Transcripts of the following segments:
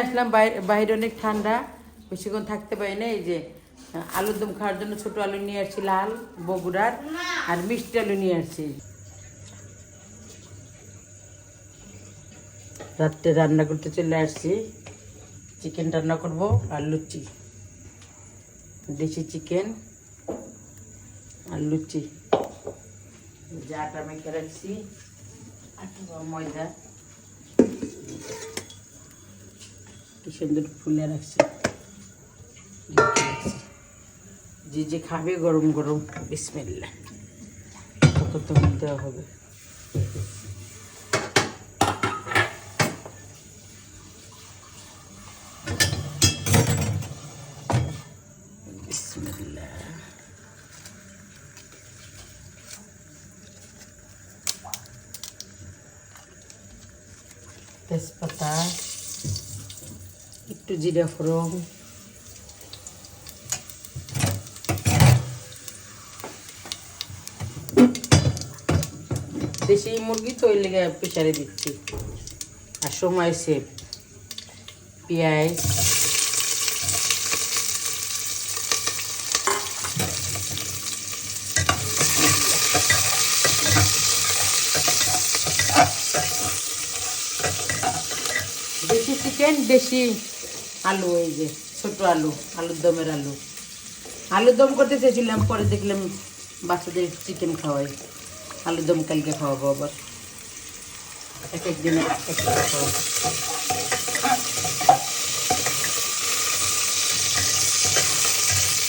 আসলাম, বাইরে অনেক ঠান্ডা, বেশিক্ষণ থাকতে পারি না। এই যে আলুর দম খাওয়ার জন্য ছোট আলু নিয়ে আসছি লাল বগুড়ার, আর মিষ্টি আলু নিয়ে আসছি। রাত্রে রান্না করতে চলে আসছি, চিকেন রান্না করব আর লুচি, দেশি চিকেন আর লুচি। যে আটা মেখে রাখছি, আটা বা ময়দা কি সুন্দর ফুলে রাখছি। যে যে খাবে গরম গরম বিসমিল্লাহ তত দেওয়া হবে। বিসমিল্লাহ। তেজপাতা, একটু জিরা ফোড়ন, দেশি মুরগি তো ওই লেগে প্রেসারে দিচ্ছি, আর সময় সেভ। পেঁয়াজ, দেশি চিকেন, দেশি আলু, এই যে ছোট আলু, আলুর দমের আলু। আলুর দম করতে চেয়েছিলাম, পরে দেখলাম বাচ্চাদের চিকেন খাওয়াই, আলুর দম কালকে খাওয়াবো আবার, এক একদিনে একটা খাওয়াবো।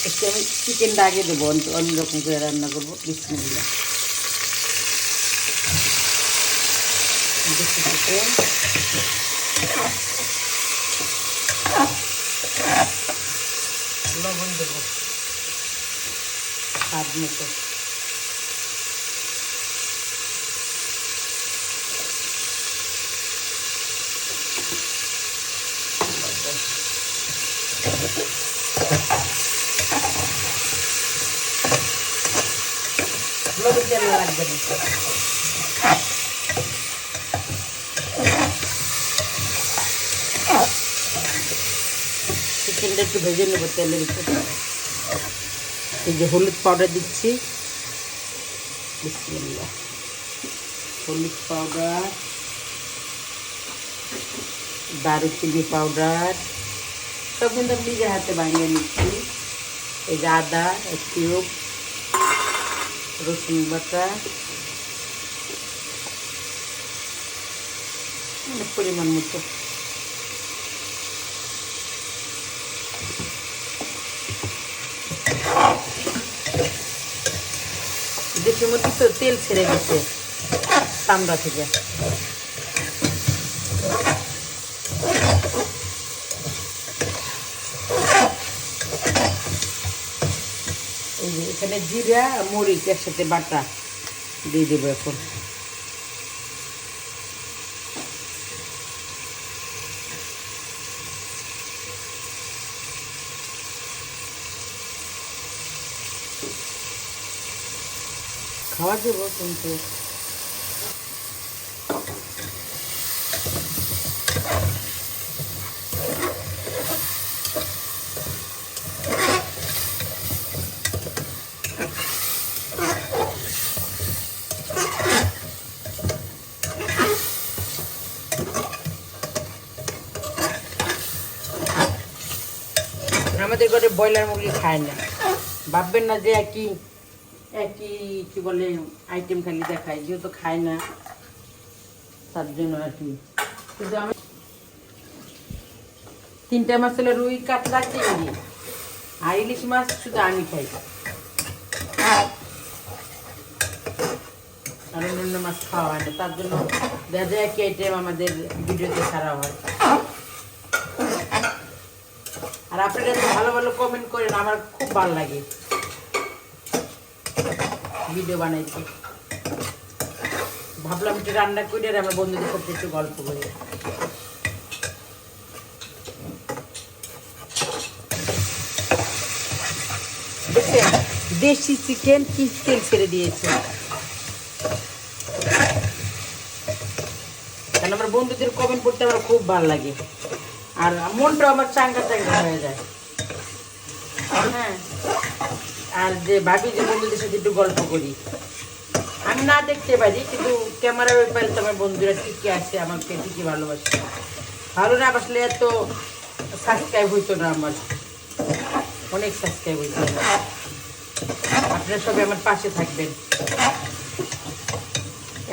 একটু আমি চিকেনটা আগে দেবো, অন্যরকম করে রান্না করবো। বিসমিল্লাহ। দেশি চিকেন, লবণ দেবো স্বাদ মতো। লবণ তেল লাগবে না। চিকেনটা একটু ভেজে নেবো তেলের উপরে। এই যে হলুদ পাউডার দিচ্ছি, বিসমিল্লাহ। হলুদ পাউডার, দারুচিনি পাউডার, সব কিন্তু আমি নিজের হাতে বানিয়ে নিচ্ছি। এই যে আদা কিউব, রসুন বাটা, পরিমাণ মতো। দেশের মধ্যে তো তেল ছেড়ে গেছে চামড়া থেকে। এই যে এখানে জিরা মরিচ একসাথে বাটা দিয়ে দেবো এখন। খাওয়া দেবো কিন্তু আমাদের ঘরে ব্রয়লার মুরগি খায় না, ভাববেন না যে একই একই কি বলে আইটেম খালি দেখায়, যেহেতু খায় না তার জন্য আর কি। কিন্তু আমি 3টা মাছ হলো রুই, কাতলা, চিংড়ি আর ইলিশ মাছ শুধু আমি খাই, আর অন্যান্য মাছ খাওয়া হয় না। তার জন্য দেখা যায় একই আইটেম আমাদের ভিডিওতে ছাড়া হয়। আর আপনারা তো ভালো ভালো কমেন্ট করেন, আমার খুব ভালো লাগে ভিডিও বানাইতে। ভাবলাম একটু রান্না করে আর আমার বন্ধুদের সাথে একটু গল্প করি। দেখছেন দেশি চিকেন কি তেল ছেড়ে দিয়েছে। কারণ আমার বন্ধুদের কমেন্ট করতে আমার খুব ভালো লাগে। আর মনটাও আমার চাঙ্গা চাঙ্গা হয়ে যায়। হ্যাঁ, আর যে ভাবি যে বন্ধুদের সাথে একটু গল্প করি, আমি না দেখতে পারি কিন্তু ক্যামেরা ব্যাপারে তো আমার বন্ধুরা ঠিকই আছে, আমাকে ঠিকই ভালোবাসে। ভালো না বাসলে এত সাবস্ক্রাইব হইতো না আমার, অনেক সাবস্ক্রাইব হইতো না। আপনারা সবাই আমার পাশে থাকবেন।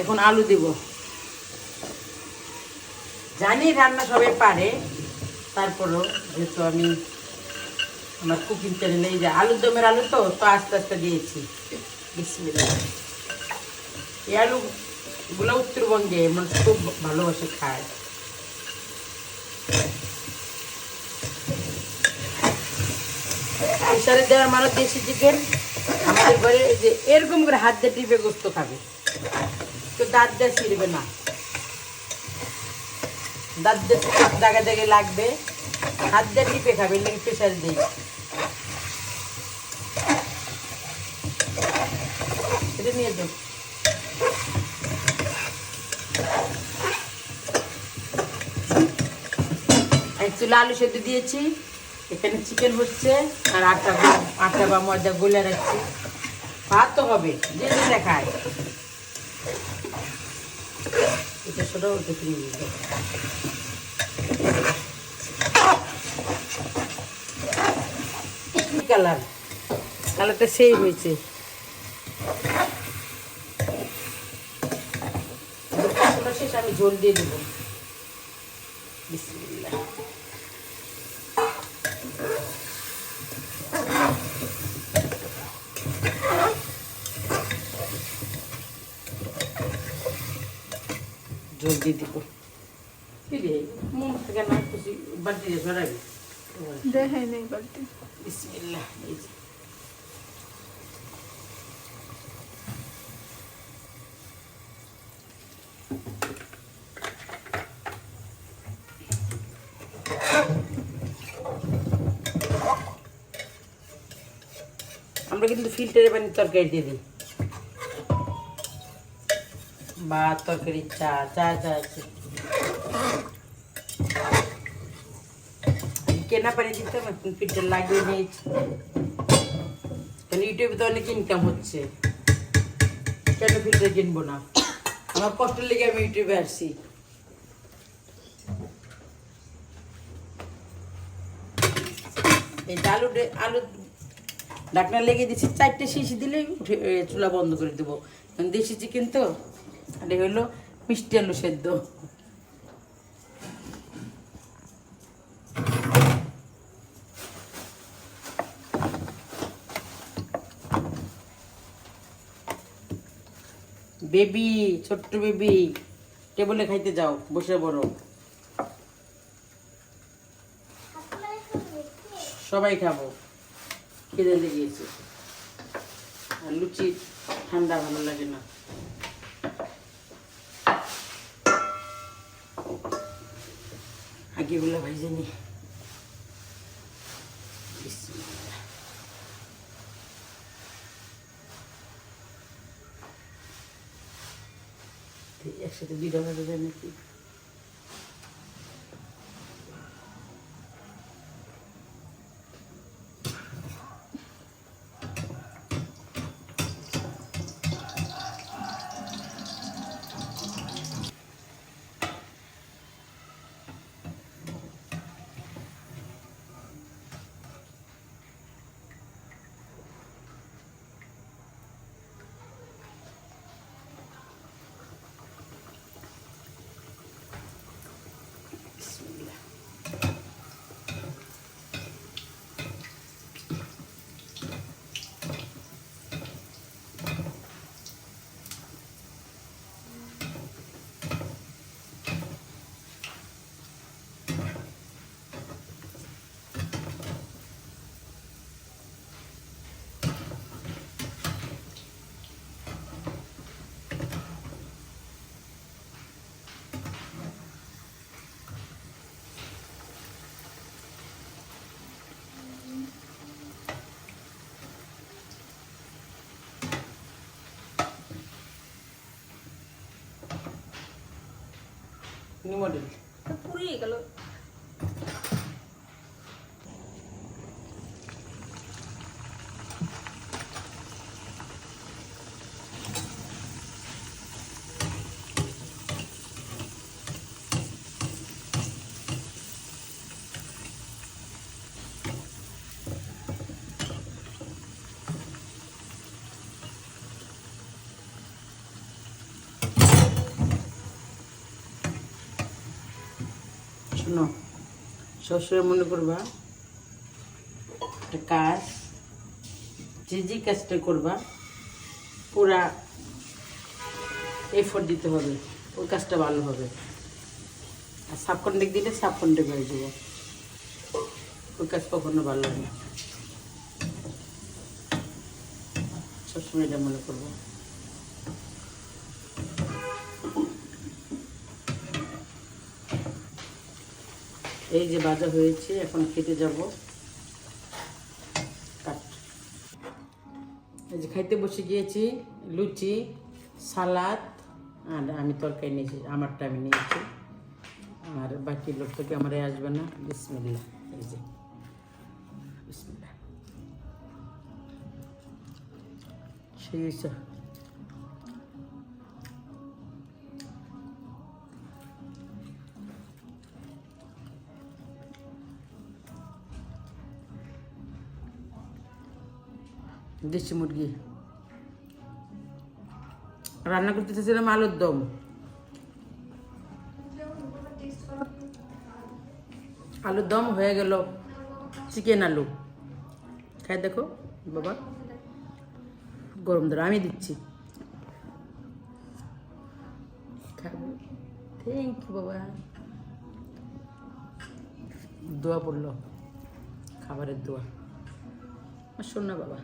এখন আলু দিব। জানি রান্না সবাই পারে, তারপরও যেহেতু আমি আমার কুকিং চ্যানেলে এই যে আলুর দমের আলু তো আস্তে আস্তে দিয়েছি। বিসমিল্লাহ। এই আলুগুলো উত্তরবঙ্গে মানুষ খুব ভালোবাসে খায়। প্রেসারে দেওয়ার মানুষ দেশি চিকেন আমাদের ঘরে যে এরকম করে হাত দিয়ে টিপে গোস্ত খাবে, তো দাঁত দিয়ে ছিঁড়বে না, দাঁত দিয়ে দাগে দাগে লাগবে, হাত দিয়ে টিপে খাবে, লেগে প্রেসারে দিই। এটা নিয়ে যাও। চুলা আলু সেদ্ধ দিয়েছি, এখানে চিকেন হচ্ছে, আর আটা বা ময়দা গলে রাখছি। ভাত তো হবে, যে যেটা খায়। এটা ছোট ওটা কালারটা সেই হয়েছে। শেষ আমি ঝোল দিয়ে দেবো। বিসমিল্লাহ। ঝোল দিয়ে দিব। মন থেকে না খুশি বাড়তি দিয়ে সরাবি। দেখাই নেই বাড়তি। বিসমিল্লাহ। এই যে আমরা কিন্তু ফিল্টারে পানি তরকারি দিয়ে দিই, বা তরকারি চা আছে। কেনা পানি দিতাম, এখন ফিল্টার লাগিয়ে নিয়েছি, কারণ ইউটিউবে তো অনেক ইনকাম হচ্ছে, কেন ফিল্টার কিনবো না? আমার কষ্টের লেগে আমি ইউটিউবে আসছি। এই আলু ঢাকনা লেগে দিচ্ছি, 4টে শিশি দিলেই চুলা বন্ধ করে দেবো। দেশি চিকেন তো, আর এই হলো মিষ্টি আলু সেদ্ধ। বেবি, ছোট্ট বেবি, টেবিলে খাইতে যাও, বসে বড় সবাই খাবো, খিদে লেগেছে। আর লুচি ঠান্ডা ভালো লাগে না। আগেগুলো ভাইজে নি। একসাথে দুইটা ভাজা যায় নাকি? নিউ মডেল পুড়িয়ে গেল। সবসময় মনে করবা একটা কাজ, যে কাজটা করবা পুরা এফোর্ট দিতে হবে, ওই কাজটা ভালো হবে। আর সাবকন্টেক্ট দিলে সাবকন্টেক্ট হয়ে যাব, ওই কাজ কখনো ভালো হবে না। সবসময় এটা মনে করবো। এই যে ভাজা হয়েছে, এখন খেতে যাব। কাট। এই যে খাইতে বসে গিয়েছি, লুচি, সালাদ, আর আমি তরকারি নিয়েছি, আমারটা আমি নিয়েছি। আর বাকি লোক থেকে আমার আসবে না। বিসমিল্লাহ। এই যে বিসমিল্লাহ। সেই দেশি মুরগি রান্না করতে চাইছিলাম, আলুর দম। আলুর দম হয়ে গেল চিকেন আলু। খাই দেখো বাবা, গরম ধরো, আমি দিচ্ছি। খাবো। থ্যাংক ইউ বাবা। দোয়া পড়লো, খাবারের দোয়া। শোন না বাবা।